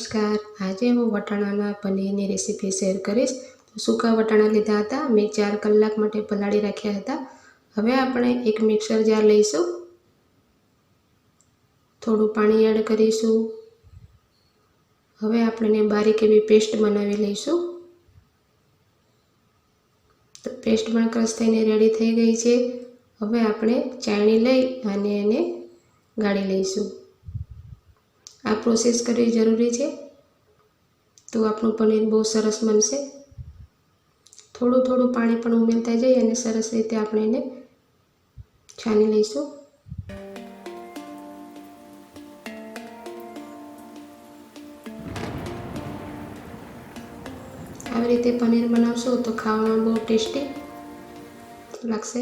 नमस्कार। आज हूँ वटाणाना पनीरनी रेसिपी शेर करीश। तो सूका वटाणा लीधा हता, मैं 4 कलाक माटे पलाળી राख्या हता। हवे आपणे एक मिक्सर जार लईशुं, थोड़ुं पाणी एड करीशुं। हवे आपणे बारीक एवी पेस्ट बनावी लईशुं। तो पेस्ट पण क्रश थईने रेडी थई गई छे। हवे आपणे चाळणी लई अने एने गाળી लईशुं। आ प्रोसेस करवी जरूरी है, तो आपणुं पनीर बहुत सरस बनशे। थोड़ुं थोड़ुं पाणी पण उमेरता जईए अने सरस रीते आपणे एने छानी लईशुं। આવી રીતે પનીર બનાવશો તો ખાવામાં બહુ ટેસ્ટી લાગશે।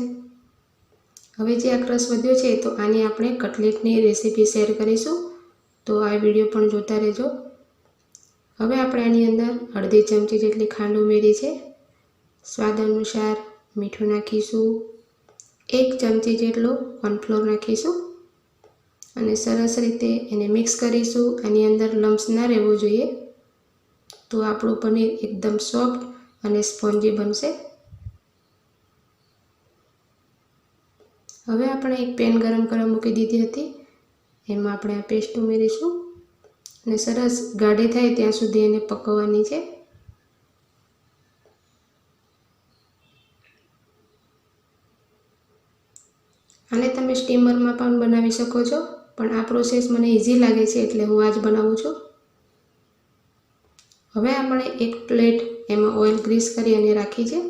હવે જે આ ક્રશ વધ્યો છે તો આની આપણે કટલેટની રેસીપી શેર કરીશું, तो आ वीडियो पण जोता रहेजो। हवे आपणे आनी अंदर अर्धी चमची जेटली खांड उमेरी छे, स्वाद अनुसार मीठुं नाखीशुं, 1 चमची जेटलो कॉर्नफ्लोर नाखीशुं अने सरस रीते एने मिक्स करीशुं। आनी अंदर लम्स ना रहेवो जोईए, तो आपणुं पनीर एकदम सॉफ्ट अने स्पॉन्जी बनशे। हवे आपणे एक पेन गरम करवा मूकी दीधी हती, एमां आपणे आ पेस्ट उमेरीशुं अने सरस गाढ़ी थाय त्यां सुधी एने पकववानी छे। आने तमे स्टीमर में पण बनावी शको छो, पण आ प्रोसेस मने इजी लागे छे एटले हुं आज बनावुं छुं। हवे आपणे एक प्लेट एमां ऑइल ग्रीस करी अने राखी छे।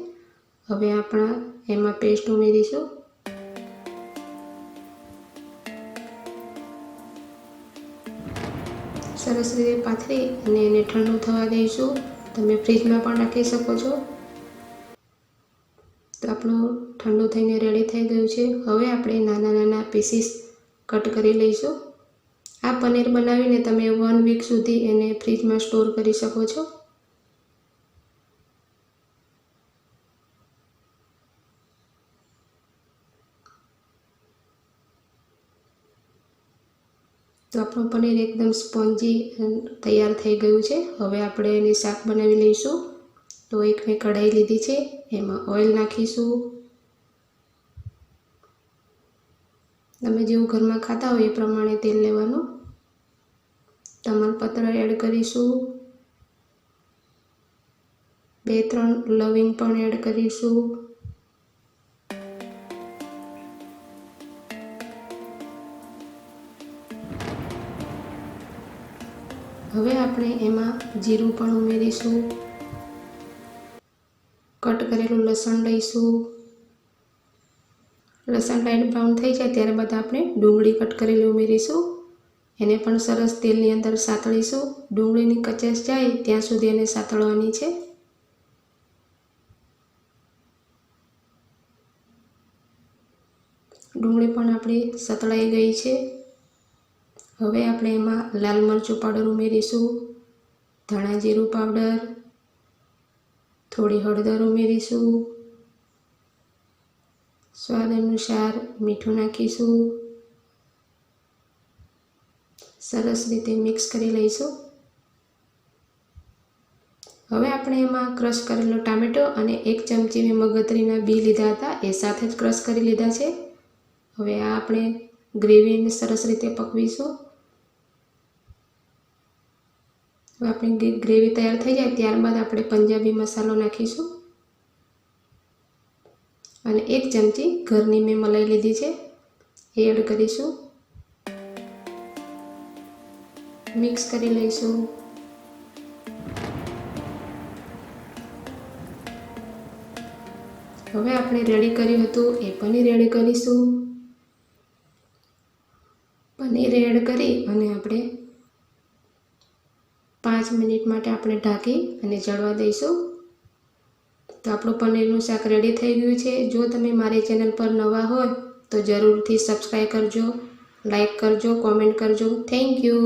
हवे आपणे एमां पेस्ट उमेरीशुं। सरस रीते पाथरी अने एने ठंडू थवा दईशुं। तमे फ्रीज में पण राखी शको छो। तो आपणुं ठंडू थईने रेडी थई गयुं छे। हवे आपणे नाना नाना पीसीस कट करी लईशुं। आ पनीर बनावीने तमे 1 वीक सुधी एने फ्रीज में स्टोर करी शको छो। तो आपणुं पनीर एकदम स्पॉन्जी तैयार थई गयुं छे। हवे आपणे एनी शाक बनावी लईशुं। तो एक मैं कढ़ाई लीधी छे, एमां ऑइल नाखीशुं। तमे जेवुं घरमां खाता हो ए प्रमाणे तेल लेवानुं। तमालपत्र एड करीशुं, 2-3 लविंग पण एड करीशुं। हवे आपणे एमां जीरुं पण उमेरीशुं। कट करेलुं लसण लईशुं। लसण लाइट ब्राउन थई जाय त्यारबाद आपणे डूंगળી कट करेली उमेरीशुं। एने पण सरस तेलनी अंदर सातळीशुं। डूंगળીની कचाश जाय त्यां सुधी एने सातळવાની छे। डूंगળી पण आपणी सतळाई गई छे। हवे आपणे एमां लाल मरचुं पाउडर उमेरीशुं, धाणा जीरुं पाउडर, थोड़ी हळदर उमेरीशुं, स्वाद अनुसार मीठुं नाखीशुं। सरस रीते मिक्स करी लईशुं। हवे आपणे एमां क्रश करेलो टामेटो अने 1 चमची में मगजरीना बी लीधा हता, ए साथे ज क्रश करी लीधा छे। हवे आ आपणे ग्रेवीने सरस रीते पकवीशुं। अपनी ग्रेवी तैयार थई जाय त्यारबाद आपणे पंजाबी मसालो नाखीशुं अने 1 चमची घरनी में मलाई लीधी छे, ए एड करीशुं। मिक्स करी लईशुं। हवे आपणे रेडी कर्युं हतुं ए पनीर एड करीशुं। पनीर एड करी अने आपणे 5 मिनिट माटे आपणे ढांकी अने चढ़वा दईशुं। तो आपणुं पनीरनुं शाक रेडी थई गयुं छे। जो तमे मारी चेनल पर नवा होय तो जरूरथी सब्सक्राइब करजो, लाइक करजो, कॉमेंट करजो। Thank you.